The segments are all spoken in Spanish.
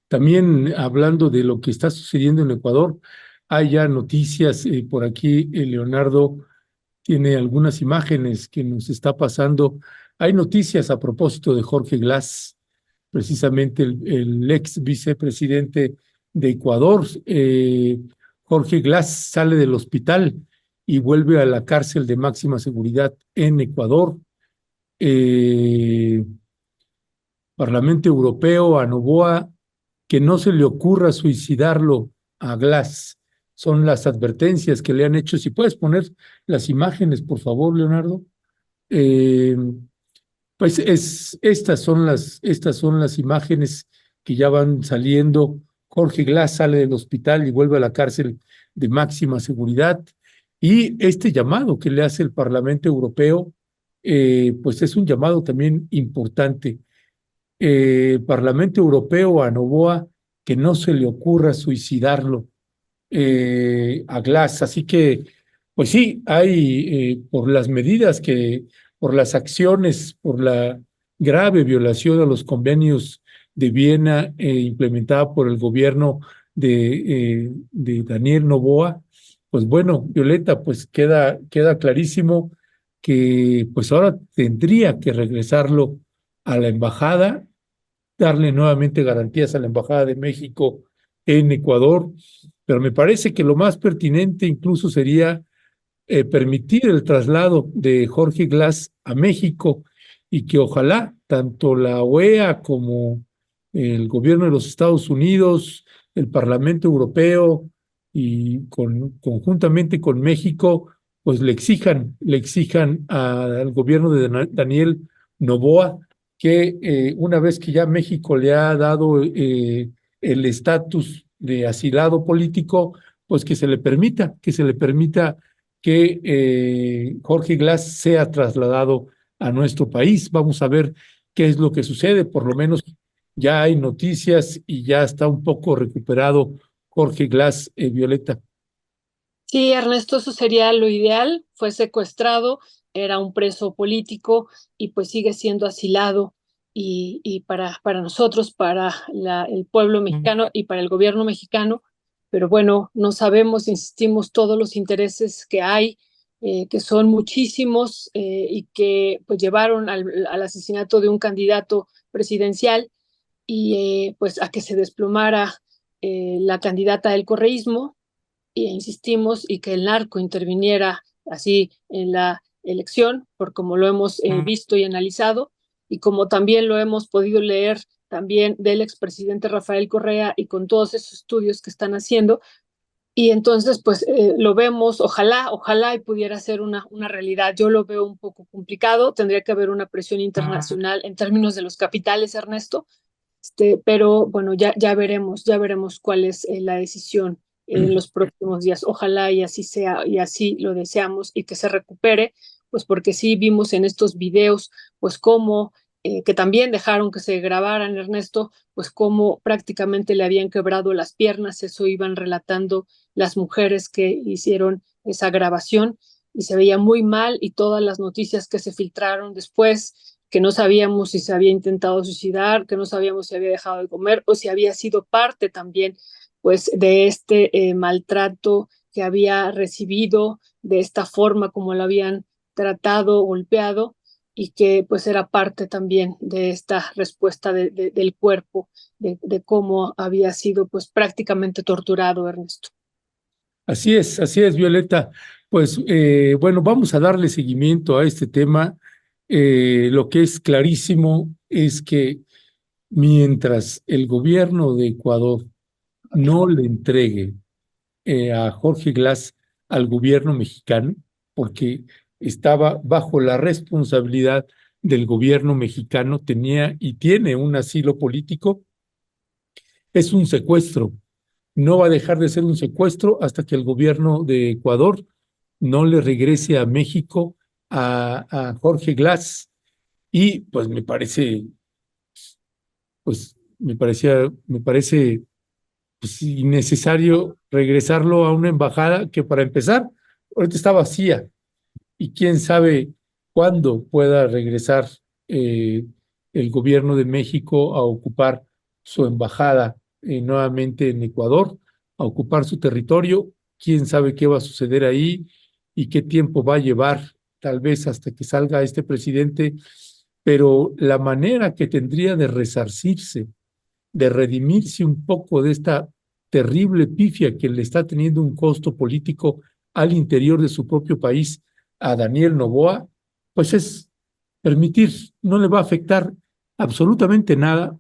También hablando de lo que está sucediendo en Ecuador, hay ya noticias por aquí. Leonardo tiene algunas imágenes que nos está pasando. Hay noticias a propósito de Jorge Glass, precisamente el ex vicepresidente de Ecuador. Jorge Glass sale del hospital y vuelve a la cárcel de máxima seguridad en Ecuador. Eh, Parlamento Europeo, a Noboa, que no se le ocurra suicidarlo a Glass. Son las advertencias que le han hecho. Si puedes poner las imágenes, por favor, Leonardo. Eh, pues estas son las imágenes que ya van saliendo. Jorge Glass sale del hospital y vuelve a la cárcel de máxima seguridad. Y este llamado que le hace el Parlamento Europeo, pues es un llamado también importante. Parlamento Europeo a Noboa, que no se le ocurra suicidarlo a Glass. Así que, pues sí, hay por las medidas por las acciones, por la grave violación a los convenios de Viena implementada por el gobierno de Daniel Noboa. Pues bueno, Violeta, pues queda clarísimo que pues ahora tendría que regresarlo a la embajada, darle nuevamente garantías a la Embajada de México en Ecuador, pero me parece que lo más pertinente incluso sería permitir el traslado de Jorge Glass a México y que ojalá tanto la OEA como el gobierno de los Estados Unidos, el Parlamento Europeo y conjuntamente con México, pues le exijan al gobierno de Daniel Noboa que una vez que ya México le ha dado el estatus de asilado político, pues que se le permita que Jorge Glass sea trasladado a nuestro país. Vamos a ver qué es lo que sucede. Por lo menos ya hay noticias y ya está un poco recuperado Jorge Glass, Violeta. Sí, Ernesto, eso sería lo ideal. Fue secuestrado, era un preso político y pues sigue siendo asilado. Y para nosotros, para el pueblo mexicano y para el gobierno mexicano, pero bueno, no sabemos, insistimos, todos los intereses que hay, que son muchísimos y que pues llevaron al asesinato de un candidato presidencial y pues a que se desplomara la candidata del correísmo e insistimos y que el narco interviniera así en la elección, por como lo hemos visto y analizado, y como también lo hemos podido leer también del expresidente Rafael Correa y con todos esos estudios que están haciendo. Y entonces, pues lo vemos, ojalá y pudiera ser una realidad. Yo lo veo un poco complicado, tendría que haber una presión internacional en términos de los capitales, Ernesto, pero bueno, ya veremos cuál es la decisión en los próximos días. Ojalá y así sea, y así lo deseamos y que se recupere, pues porque sí vimos en estos videos, pues cómo, que también dejaron que se grabaran, Ernesto, pues cómo prácticamente le habían quebrado las piernas, eso iban relatando las mujeres que hicieron esa grabación y se veía muy mal y todas las noticias que se filtraron después que no sabíamos si se había intentado suicidar, que no sabíamos si había dejado de comer o si había sido parte también pues de este maltrato que había recibido, de esta forma como lo habían tratado, golpeado y que pues era parte también de esta respuesta del cuerpo, de cómo había sido pues prácticamente torturado, Ernesto. Así es, Violeta. Pues bueno, vamos a darle seguimiento a este tema. Lo que es clarísimo es que mientras el gobierno de Ecuador no le entregue a Jorge Glass al gobierno mexicano, porque estaba bajo la responsabilidad del gobierno mexicano, tenía y tiene un asilo político, es un secuestro. No va a dejar de ser un secuestro hasta que el gobierno de Ecuador no le regrese a México a Jorge Glass. Y pues me parece pues, innecesario regresarlo a una embajada que para empezar, ahorita está vacía y quién sabe cuándo pueda regresar eh, el gobierno de México a ocupar su embajada nuevamente en Ecuador a ocupar su territorio. Quién sabe qué va a suceder ahí y qué tiempo va a llevar, tal vez hasta que salga este presidente, pero la manera que tendría de resarcirse, de redimirse un poco de esta terrible pifia que le está teniendo un costo político al interior de su propio país a Daniel Noboa, pues es permitir, no le va a afectar absolutamente nada,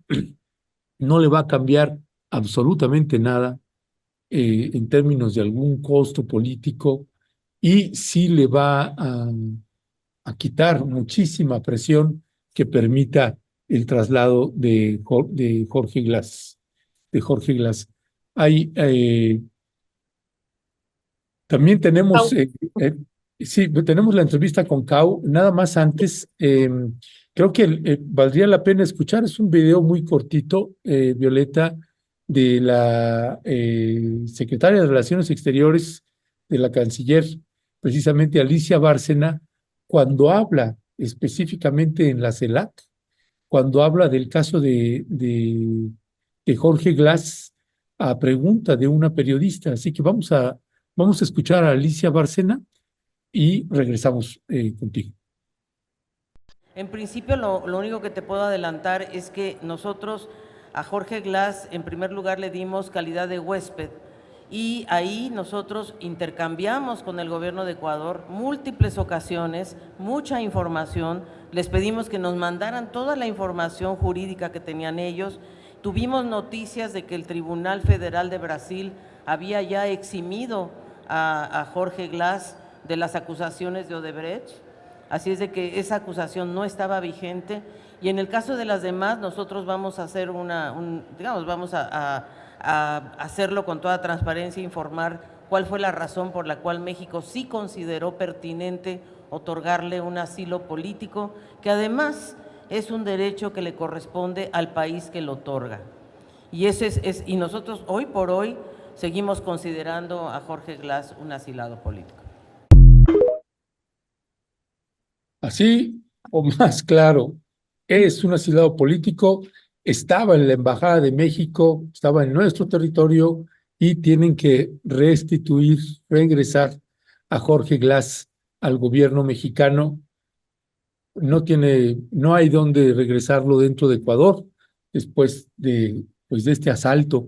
no le va a cambiar absolutamente nada en términos de algún costo político y sí le va a quitar muchísima presión que permita el traslado de Jorge Glass. De Jorge Glass. Hay, también tenemos, sí, tenemos la entrevista con Cau. Nada más antes, creo que valdría la pena escuchar, es un video muy cortito, Violeta, de la secretaria de Relaciones Exteriores de la canciller, precisamente Alicia Bárcena, cuando habla específicamente en la CELAC, cuando habla del caso de Jorge Glass a pregunta de una periodista. Así que vamos a escuchar a Alicia Bárcena y regresamos contigo. En principio, lo único que te puedo adelantar es que nosotros a Jorge Glass, en primer lugar, le dimos calidad de huésped y ahí nosotros intercambiamos con el gobierno de Ecuador múltiples ocasiones, mucha información, les pedimos que nos mandaran toda la información jurídica que tenían ellos. Tuvimos noticias de que el Tribunal Federal de Brasil había ya eximido a Jorge Glass de las acusaciones de Odebrecht. Así es de que esa acusación no estaba vigente y en el caso de las demás nosotros vamos a hacer vamos a hacerlo con toda transparencia, informar cuál fue la razón por la cual México sí consideró pertinente otorgarle un asilo político, que además es un derecho que le corresponde al país que lo otorga. Y y nosotros hoy por hoy seguimos considerando a Jorge Glass un asilado político. Así o más claro, es un asilado político, estaba en la Embajada de México, estaba en nuestro territorio y tienen que restituir, reingresar a Jorge Glass al gobierno mexicano. No hay dónde regresarlo dentro de Ecuador después pues de este asalto,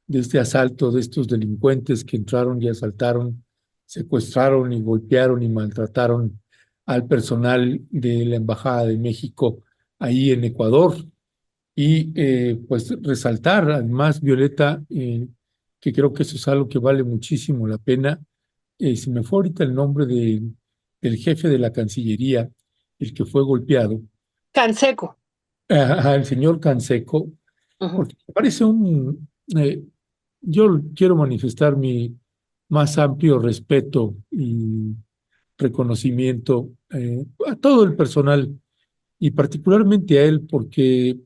de estos delincuentes que entraron y asaltaron, secuestraron y golpearon y maltrataron al personal de la Embajada de México ahí en Ecuador. Y pues resaltar además, Violeta, que creo que eso es algo que vale muchísimo la pena. Se me fue ahorita el nombre del jefe de la Cancillería, el que fue golpeado, Canseco. el señor Canseco, porque me parece yo quiero manifestar mi más amplio respeto y reconocimiento a todo el personal y particularmente a él, porque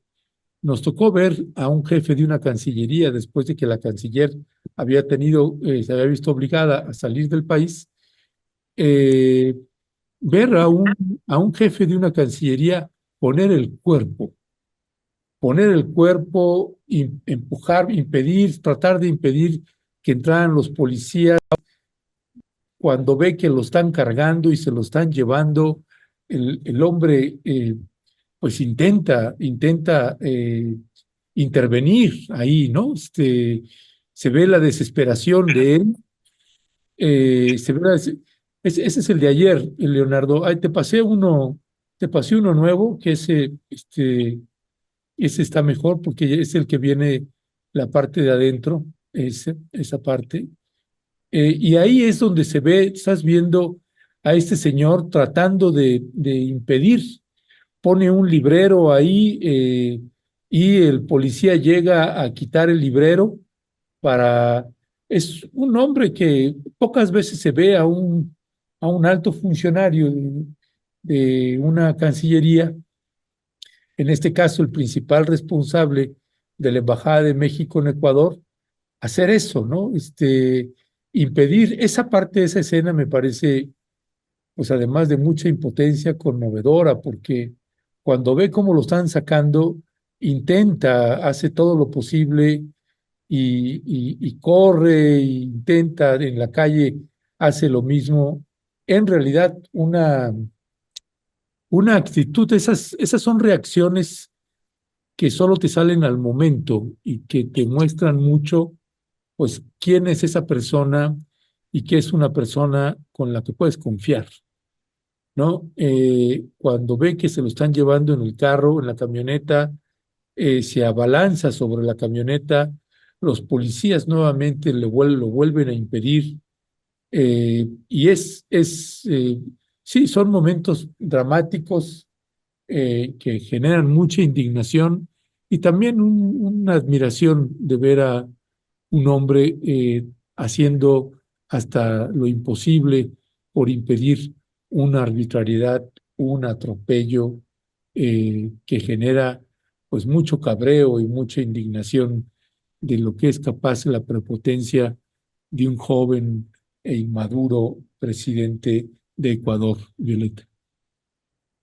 nos tocó ver a un jefe de una cancillería después de que la canciller se había visto obligada a salir del país, eh, ver a un jefe de una cancillería poner el cuerpo, empujar, impedir, tratar de impedir que entraran los policías cuando ve que lo están cargando y se lo están llevando. El hombre pues intenta intervenir ahí, ¿no? Se ve la desesperación de él, ese es el de ayer, Leonardo. Ay, te pasé uno nuevo, que ese está mejor porque es el que viene la parte de adentro, esa parte. Y ahí es donde se ve, estás viendo a este señor tratando de impedir, pone un librero ahí y el policía llega a quitar el librero para... Es un hombre que pocas veces se ve a un alto funcionario de una cancillería, en este caso el principal responsable de la Embajada de México en Ecuador, hacer eso, ¿no? Impedir esa parte de esa escena me parece, pues además de mucha impotencia, conmovedora, porque cuando ve cómo lo están sacando, hace todo lo posible y corre, e intenta en la calle, hace lo mismo. En realidad, una actitud, esas son reacciones que solo te salen al momento y que te muestran mucho, pues, quién es esa persona y qué es una persona con la que puedes confiar, ¿no? Cuando ve que se lo están llevando en el carro, en la camioneta, se abalanza sobre la camioneta, los policías nuevamente lo vuelven a impedir, y sí, son momentos dramáticos, que generan mucha indignación y también una admiración de ver a un hombre haciendo hasta lo imposible por impedir una arbitrariedad, un atropello, que genera pues mucho cabreo y mucha indignación de lo que es capaz la prepotencia de un joven e inmaduro presidente de Ecuador, Violeta.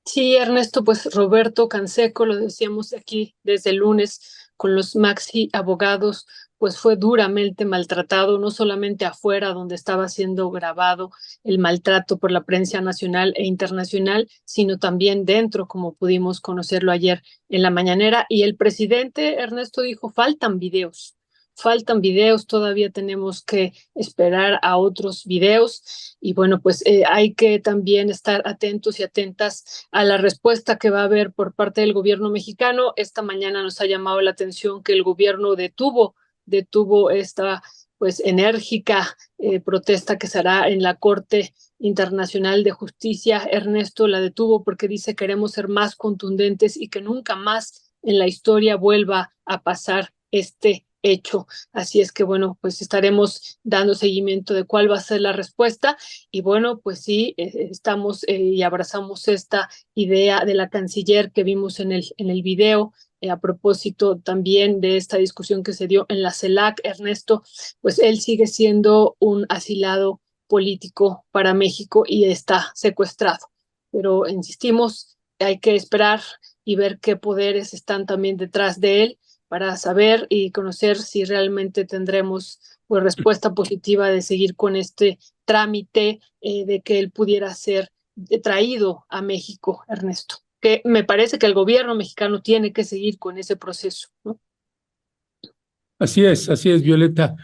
Sí, Ernesto, pues Roberto Canseco, lo decíamos aquí desde el lunes con los Maxi abogados, pues fue duramente maltratado, no solamente afuera donde estaba siendo grabado el maltrato por la prensa nacional e internacional, sino también dentro, como pudimos conocerlo ayer en la mañanera. Y el presidente Ernesto dijo, faltan videos, todavía tenemos que esperar a otros videos y bueno, pues hay que también estar atentos y atentas a la respuesta que va a haber por parte del gobierno mexicano. Esta mañana nos ha llamado la atención que el gobierno detuvo esta pues enérgica protesta que se hará en la Corte Internacional de Justicia. Ernesto la detuvo porque dice queremos ser más contundentes y que nunca más en la historia vuelva a pasar este hecho. Así es que bueno, pues estaremos dando seguimiento de cuál va a ser la respuesta y bueno, pues sí, estamos y abrazamos esta idea de la canciller que vimos en el video. A propósito también de esta discusión que se dio en la CELAC, Ernesto, pues él sigue siendo un asilado político para México y está secuestrado. Pero insistimos, hay que esperar y ver qué poderes están también detrás de él para saber y conocer si realmente tendremos pues, respuesta positiva de seguir con este trámite de que él pudiera ser traído a México, Ernesto. Que me parece que el gobierno mexicano tiene que seguir con ese proceso, ¿no? Así es, Violeta.